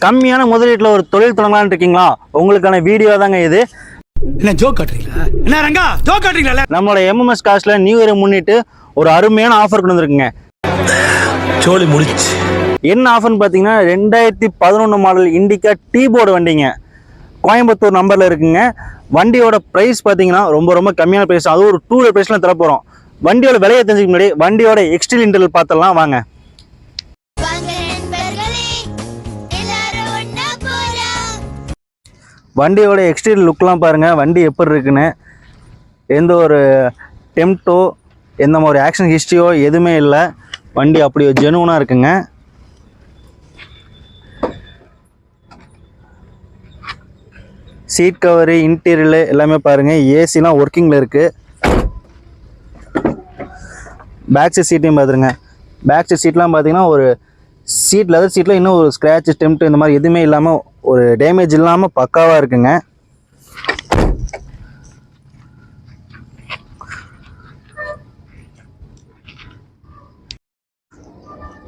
கம்மியான முதலீட்டில் ஒரு தொழில் தொடங்கலான்னு இருக்கீங்களா? உங்களுக்கான வீடியோ தாங்க இது. என்ன ஜோக் காட்டுறீங்களா? என்ன ரங்கா ஜோக் காட்டுறீங்களா? நம்மளோட எம்எம்எஸ் காஸ்ட்ல நியூ இயரை முன்னிட்டு ஒரு அருமையான ஆஃபர் கொண்டு வந்திருக்குங்க. சோலி முடிச்சு. என்ன ஆஃபர்னு பார்த்தீங்கன்னா 2011 மாடல் இண்டிகா டீ போர்டு வண்டிங்க. கோயம்புத்தூர் நம்பரில் இருக்குங்க. வண்டியோட ப்ரைஸ் பார்த்தீங்கன்னா ரொம்ப கம்மியான ப்ரைஸ். அதுவும் ஒரு 2 வீலர் ப்ரைஸ்லாம் தரப்போகிறோம். வண்டியோட விலையை தெரிஞ்சுக்க முன்னாடி வண்டியோட எக்ஸ்டீரியர் இன்டீரியர் பார்த்தலாம் வாங்க. வண்டியோட எக்ஸ்டீரியர் லுக்லாம் பாருங்கள். வண்டி எப்படி இருக்குன்னு, எந்த ஒரு டெம்ட்டோ எந்த மாதிரி ஆக்ஷன் ஹிஸ்ட்ரியோ எதுவுமே இல்லை. வண்டி அப்படி ஜெனுவனாக இருக்குங்க. சீட் கவரு இன்டீரியர் எல்லாமே பாருங்கள். ஏசிலாம் ஒர்க்கிங்கில் இருக்குது. பேக் சீட்டையும் பார்த்துருங்க. பேக் சீட்லாம் பார்த்தீங்கன்னா ஒரு சீட் லெதர் சீட்டில் இன்னும் ஒரு ஸ்க்ராட்ச் டெம்ப்ட் இந்த மாதிரி எதுவுமே இல்லாமல் ஒரு டேமேஜ் இல்லாமல் பக்காவாக இருக்குங்க.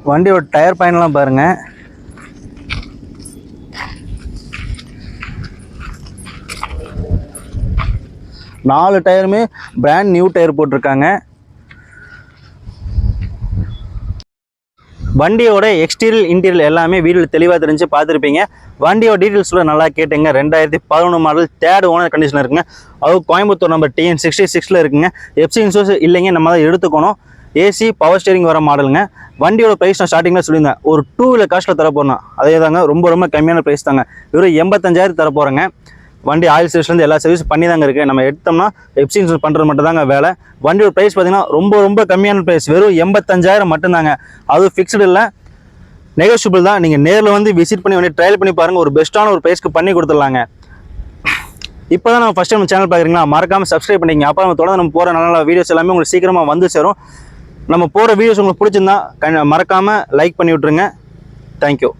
வண்டியோட டயர் பாயிண்ட்லாம் பாருங்கள். நாலு டயருமே பிராண்ட் நியூ டயர் போட்டிருக்காங்க. வண்டியோட எக்ஸ்டீரியர் இன்டீரியர் எல்லாமே வீடியோவில் தெளிவாக தெரிஞ்சு பார்த்துருப்பீங்க. வண்டியோட டீட்டெயில்ஸில் நல்லா கேட்டுங்க. 2011 மாடல் 3rd ஓனர் கண்டிஷனில் இருக்குங்க. அது கோயம்புத்தூர் நம்பர் TN 66 இருக்குங்க. எஃப்சி இன்சூரன்ஸ் இல்லைங்க, நம்ம தான் எடுத்துக்கணும். ஏசி பவர் ஸ்டேரிங் வர மாடலுங்க. வண்டியோட ப்ரைஸ் நான் ஸ்டார்டிங்கில் சொல்லியிருந்தேன், ஒரு 2 வீலர் காஸ்ட்டில் தர போகிறேன். அதே தாங்க, ரொம்ப கம்மியான ப்ரைஸ் தாங்க. வெறும் 85,000 தர போகிறேங்க. வண்டி ஆயில் சர்வீஸ்லேருந்து எல்லா சர்வீஸ் பண்ணி தாங்க இருக்குது. நம்ம எடுத்தோம்னா எஃப்சி இன்சூரன்ஸ் பண்ணுறது மட்டும் தாங்க வேலை. வண்டியோட ப்ரைஸ் பார்த்தீங்கன்னா ரொம்ப கம்மியான ப்ரைஸ், வெறும் 85,000 மட்டும்தாங்க. அதுவும் ஃபிக்ஸ்டு இல்லை, நெகோஷியபிள் தான். நீங்கள் நேரில் வந்து விசிட் பண்ணி வண்டி ட்ரையல் பண்ணி பாருங்கள். ஒரு பெஸ்ட்டான ஒரு ப்ரைஸ்க்கு பண்ணி கொடுத்துடலாங்க. இப்போ தான் நம்ம ஃபஸ்ட் டைம் சேனல் பார்க்குறீங்களா, மறக்காமல் சப்ஸ்கிரைப் பண்ணிங்க. அப்போ நம்ம தொடர்ந்து நம்ம போகிற நல்ல வீடியோஸ் எல்லாமே உங்களுக்கு சீக்கிரமாக வந்து சேரும். நம்ம போகிற வீடியோஸ் உங்களுக்கு பிடிச்சிருந்தா மறக்காமல் லைக் பண்ணி விட்ருங்க. தேங்க்யூ.